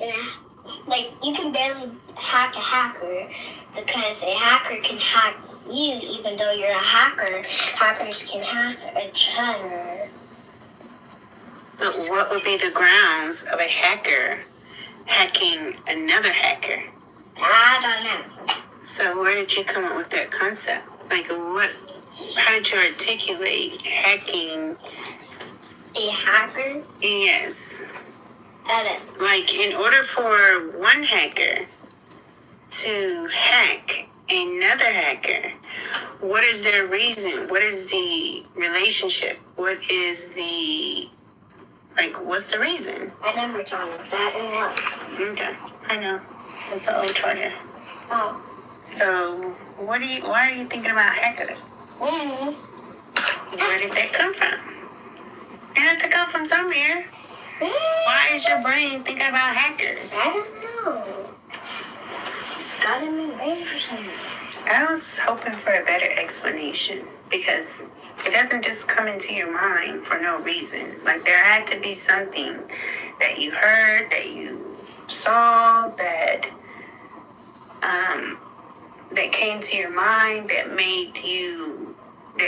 And like, you can barely hack a hacker because a hacker can hack you even though you're a hacker. Hackers can hack each other. But what would be the grounds of a hacker hacking another hacker? I don't know. So where did you come up with that concept? Like, how did you articulate hacking? A hacker? Yes. Edit. Like, in order for one hacker to hack another hacker, what is their reason? What is the relationship? What is the, what's the reason? I never thought of that in what? Okay, I know. It's an old target. Oh. So, why are you thinking about hackers? Where did that come from? It had to come from somewhere. Why is your brain thinking about hackers? I don't know. It's got in my brain for some reason. I was hoping for a better explanation because it doesn't just come into your mind for no reason. Like, there had to be something that you heard, that you saw, that came to your mind, that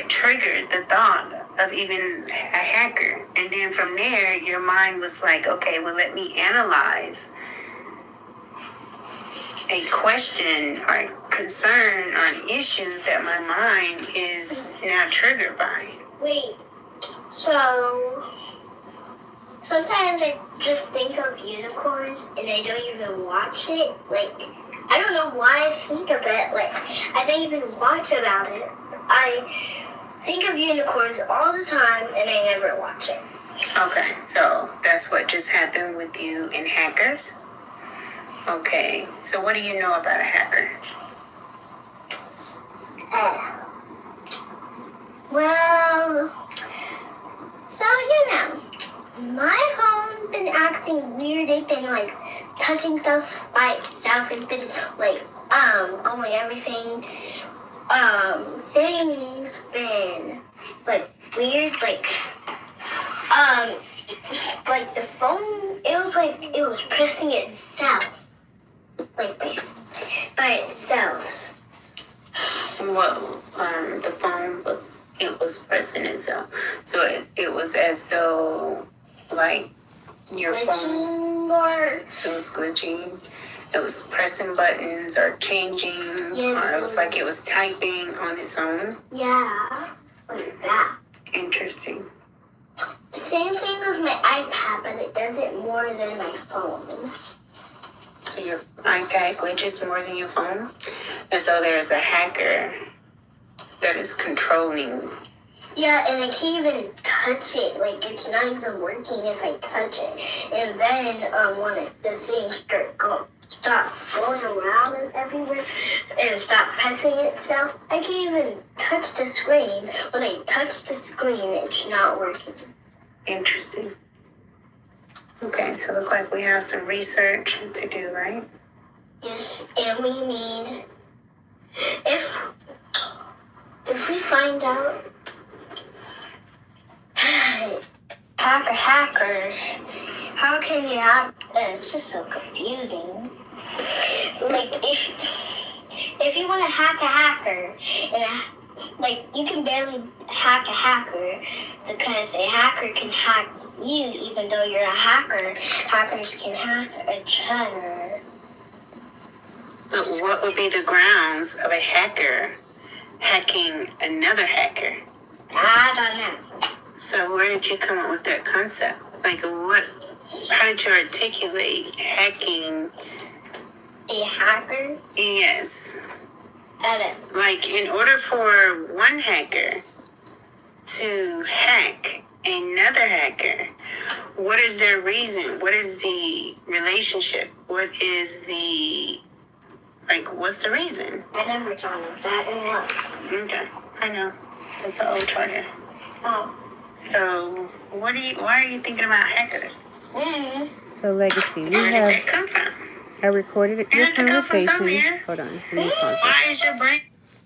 triggered the thought of even a hacker. And then from there, your mind was like, okay, well, let me analyze a question or a concern or an issue that my mind is now triggered by. Wait, so sometimes I just think of unicorns and I don't even watch it. Like, I don't know why I think of it. Like, I don't even watch about it. I think of unicorns all the time and I never watch it. Okay, so that's what just happened with you and hackers? Okay, so what do you know about a hacker? Well, so my phone been acting weird. They've been like touching stuff by itself and been like going everything. Things been like weird, like the phone. It was like it was pressing itself, like by itself. Well, the phone was pressing itself. So it was as though, like, your phone, or it was glitching. It was pressing buttons or changing, yes, or it was like it was typing on its own. Yeah, like that. Interesting. Same thing with my iPad, but it does it more than my phone. So your iPad glitches more than your phone? And so there's a hacker that is controlling. Yeah, and I can't even touch it. Like, it's not even working if I touch it. And then when the thing stop going around and everywhere and stop pressing itself, I can't even touch the screen. When I touch the screen, it's not working. Interesting. Okay, so look like we have some research to do, right? Yes, and we need, if we find out hacker, how can you have, it's just so confusing. Like, if you want to hack a hacker, and you can barely hack a hacker because a hacker can hack you even though you're a hacker. Hackers can hack each other. But what would be the grounds of a hacker hacking another hacker? I don't know. So where did you come up with that concept? Like, how did you articulate hacking? A hacker? Yes. Edit. Like, in order for one hacker to hack another hacker, what is their reason? What is the relationship? What is the, what's the reason? I never thought of that in what? Okay, I know. It's an old target. Oh. So, why are you thinking about hackers? So, Legacy, Where did that come from? I recorded your conversation. Hold on. Let me pause Why is your brain?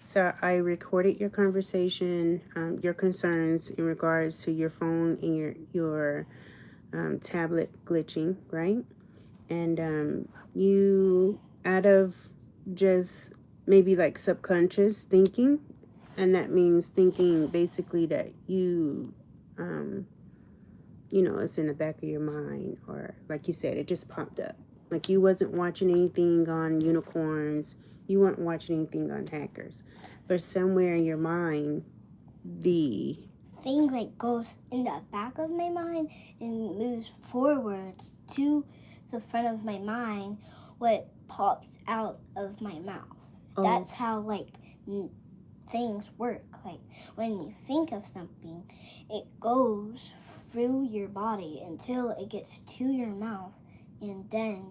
So I recorded your conversation, your concerns in regards to your phone and your tablet glitching, right? And you, out of just maybe like subconscious thinking, and that means thinking basically that it's in the back of your mind, or like you said, it just popped up. Like you wasn't watching anything on unicorns, you weren't watching anything on hackers, but somewhere in your mind, the thing like goes in the back of my mind and moves forwards to the front of my mind, what pops out of my mouth. That's how like things work. Like when you think of something, it goes through your body until it gets to your mouth, and then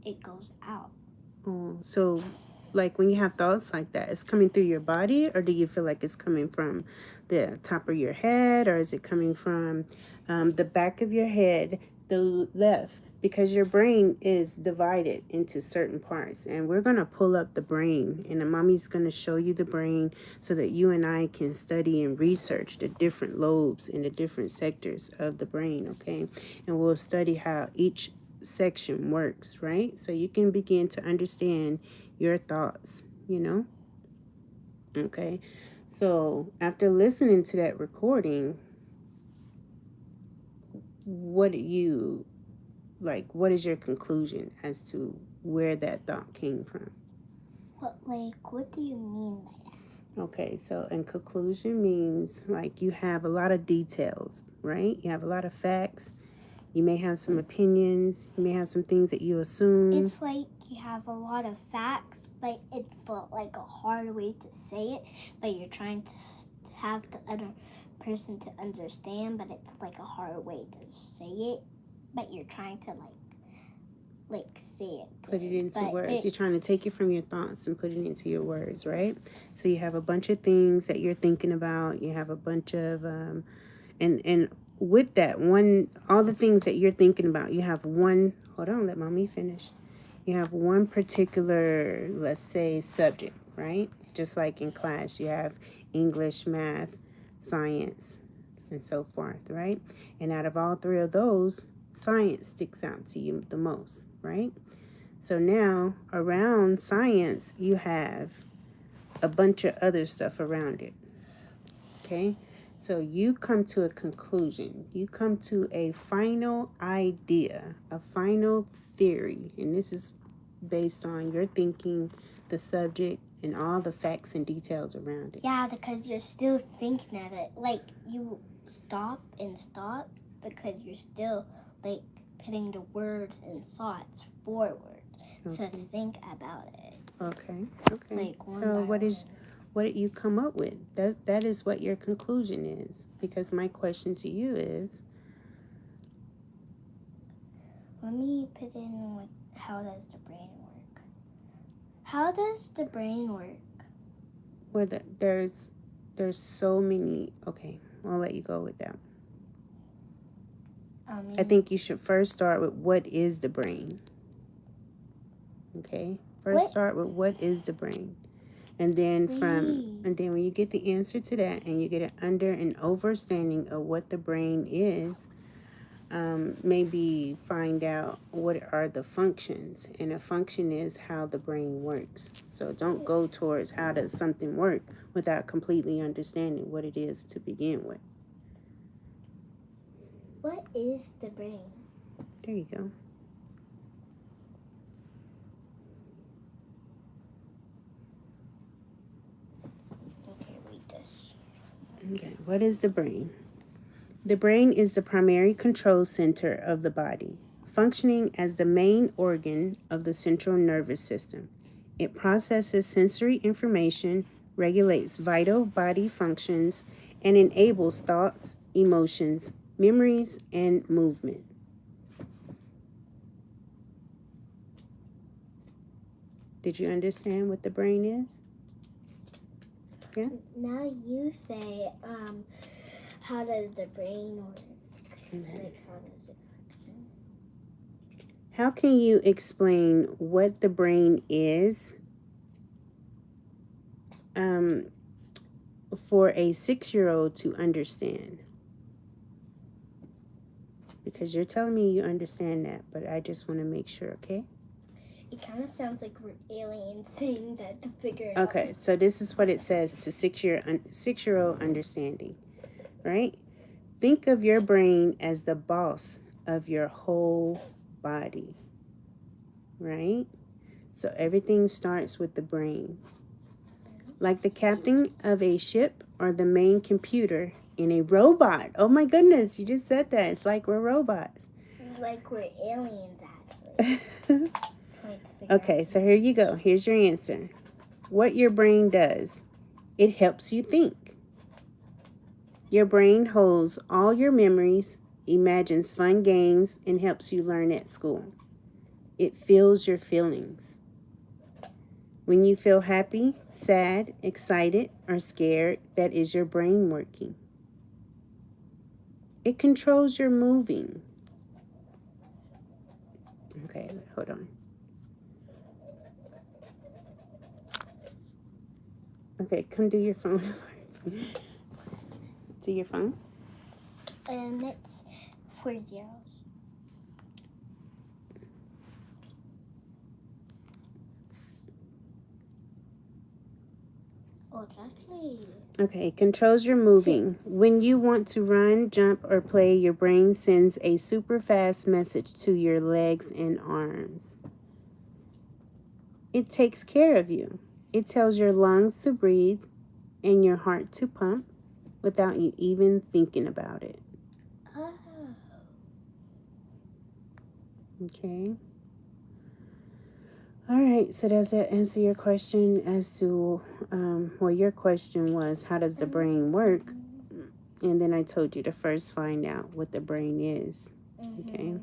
it goes out. So like when you have thoughts like that, it's coming through your body, or do you feel like it's coming from the top of your head, or is it coming from the back of your head, the left? Because your brain is divided into certain parts, and we're going to pull up the brain, and the mommy's going to show you the brain so that you and I can study and research the different lobes and the different sectors of the brain, okay? And we'll study how each section works, right? So you can begin to understand your thoughts, Okay. So after listening to that recording, what do you what is your conclusion as to where that thought came from? What do you mean by that? Okay, so in conclusion means like you have a lot of details, right? You have a lot of facts. You may have some opinions. You may have some things that you assume. It's like you have a lot of facts, but it's like a hard way to say it, but you're trying to have the other person to understand, but it's like a hard way to say it, but you're trying to say it. Put it into words. You're trying to take it from your thoughts and put it into your words, right? So you have a bunch of things that you're thinking about. You have a bunch of and with that all the things that you're thinking about, you have one. Hold on, let mommy finish. You have one particular, let's say, subject, right? Just like in class, you have English, math, science, and so forth, right? And out of all three of those, science sticks out to you the most, right? So now around science, you have a bunch of other stuff around it. Okay? So you come to a conclusion. You come to a final idea, a final theory. And this is based on your thinking, the subject, and all the facts and details around it. Yeah, because you're still thinking at it. Like you stop because you're still putting the words and thoughts forward to think about it. Okay. So what did you come up with? That is what your conclusion is. Because my question to you is, let me put in how does the brain work? How does the brain work? Well, there's so many. Okay, I'll let you go with that. I think you should first start with what is the brain. Okay, start with what is the brain, and then when you get the answer to that, and you get an understanding of what the brain is, maybe find out what are the functions, and a function is how the brain works. So don't go towards how does something work without completely understanding what it is to begin with. What is the brain? There you go. Okay, read this. Okay, what is the brain? The brain is the primary control center of the body, functioning as the main organ of the central nervous system. It processes sensory information, regulates vital body functions, and enables thoughts, emotions, memories, and movement. Did you understand what the brain is? Yeah? Now you say, how does the brain work? How does it function? How can you explain what the brain is for a 6-year-old to understand? because you're telling me you understand that, but I just want to make sure, okay? It kind of sounds like we're aliens saying that to figure it out. Okay, so this is what it says to six-year-old understanding, right? Think of your brain as the boss of your whole body, right? So everything starts with the brain. Like the captain of a ship or the main computer in a robot. Oh my goodness, you just said that. It's like we're robots. Like we're aliens, actually. Okay, so here you go. Here's your answer. What your brain does, it helps you think. Your brain holds all your memories, imagines fun games, and helps you learn at school. It feels your feelings. When you feel happy, sad, excited, or scared, that is your brain working. It controls your moving. Okay, hold on. Okay, come do your phone. Do your phone. It's 4 zeros. Oh, it's actually... Okay, controls your moving. When you want to run, jump, or play, your brain sends a super fast message to your legs and arms. It takes care of you. It tells your lungs to breathe and your heart to pump without you even thinking about it. Oh. Okay. All right, so does that answer your question as to, well, your question was, how does the brain work? And then I told you to first find out what the brain is. Okay.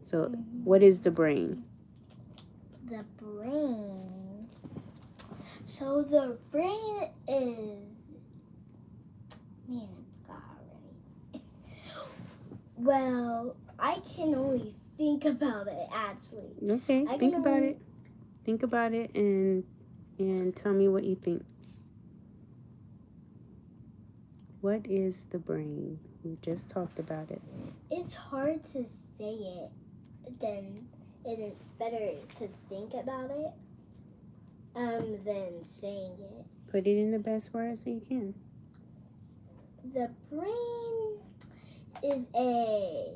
So what is the brain? The brain. So the brain is... Man, I forgot already. Well, I can only think about it, actually. Okay, think about it. Think about it and tell me what you think. What is the brain? We just talked about it. It's hard to say it, then it's better to think about it than saying it. Put it in the best words that you can. The brain is a...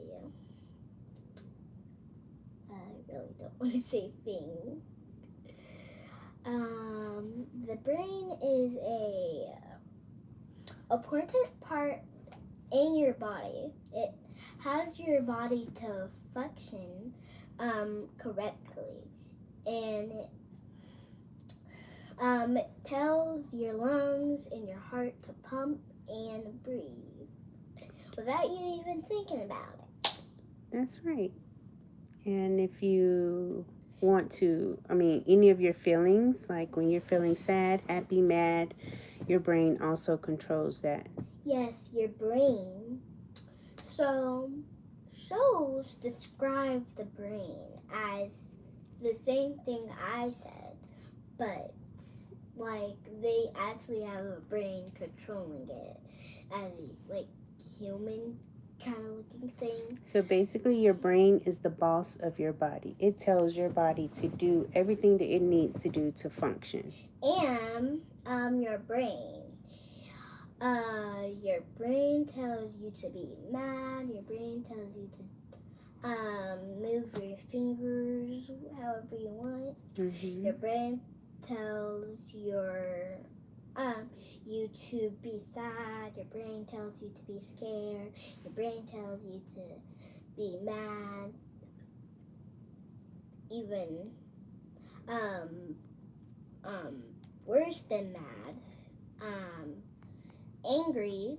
I really don't want to say thing. The brain is a important part in your body. It has your body to function correctly, and it tells your lungs and your heart to pump and breathe without you even thinking about it. That's right. And if you want to, any of your feelings, like when you're feeling sad, happy, mad, your brain also controls that. Yes, your brain. So, shows describe the brain as the same thing I said, but like they actually have a brain controlling it as like human kind of looking thing. So basically your brain is the boss of your body. It tells your body to do everything that it needs to do to function. And your brain. Your brain tells you to be mad. Your brain tells you to move your fingers however you want. Mm-hmm. Your brain tells you to be sad. Your brain tells you to be scared. Your brain tells you to be mad. Even worse than mad, angry,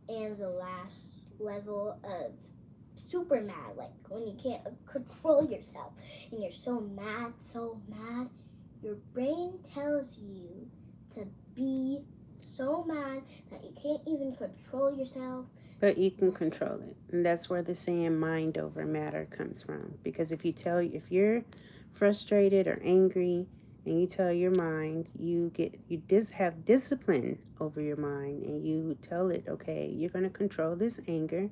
and the last level of super mad, like when you can't control yourself and you're so mad, your brain tells you to be so mad that you can't even control yourself. But you can control it. And that's where the saying mind over matter comes from. Because if you're frustrated or angry and you tell your mind, you have discipline over your mind, and you tell it, okay, you're going to control this anger,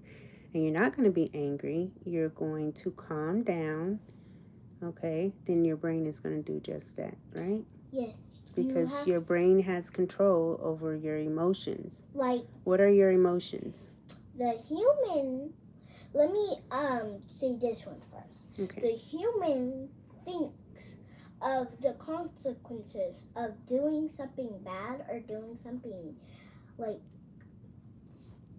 And you're not going to be angry. You're going to calm down. Okay? Then your brain is going to do just that, right? Yes. Because your brain has control over your emotions. Like, what are your emotions? The human, let me say this one first. Okay. The human thinks of the consequences of doing something bad or doing something like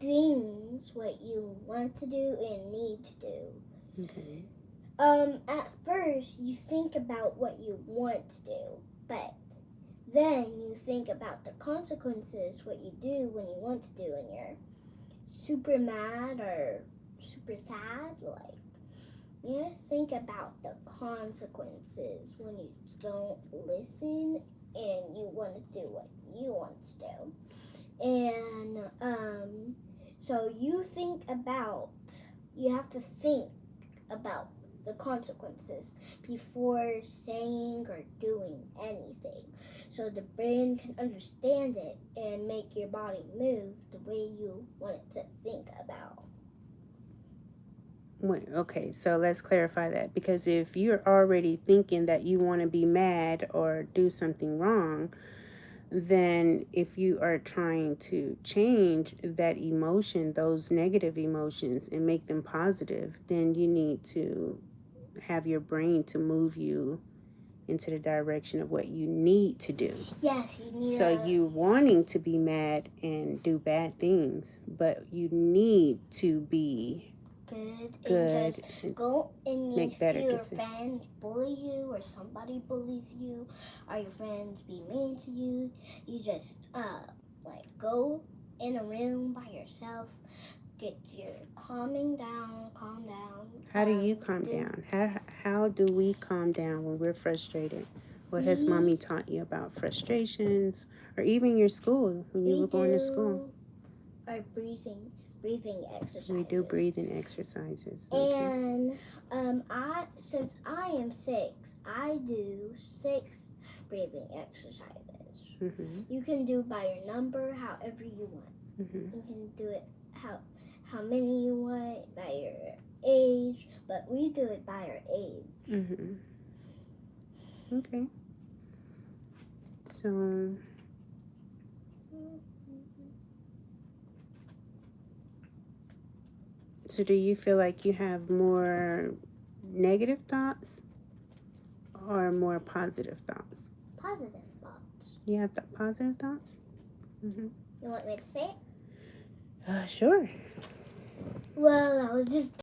things what you want to do and need to do. Okay. At first you think about what you want to do, but then you think about the consequences, what you do when you want to do, and you're super mad or super sad. Like, you think about the consequences when you don't listen and you want to do what you want to do. And so you have to think about the consequences before saying or doing anything, so the brain can understand it and make your body move the way you want it to think about. Wait, okay, so let's clarify that, because if you're already thinking that you want to be mad or do something wrong, then if you are trying to change that emotion, those negative emotions, and make them positive, then you need to have your brain to move you into the direction of what you need to do. Yes, you need. So you wanting to be mad and do bad things, but you need to be good and go and make better if your decisions. friend bully you or somebody bullies you or your friends be mean to you, you just like go in a room by yourself, get your calm down. How do you calm down? How do we calm down when we're frustrated? What has mommy taught you about frustrations, or even your school when you were going to school? Our breathing exercises. We do breathing exercises. Okay. And since I am 6, I do 6 breathing exercises. Mm-hmm. You can do by your number, however you want. Mm-hmm. You can do it how many you want, by your age, but we do it by our age. Mm-hmm. Okay. So do you feel like you have more negative thoughts or more positive thoughts? Positive thoughts. You have the positive thoughts? Mm-hmm. You want me to say it? Sure. Well, I was just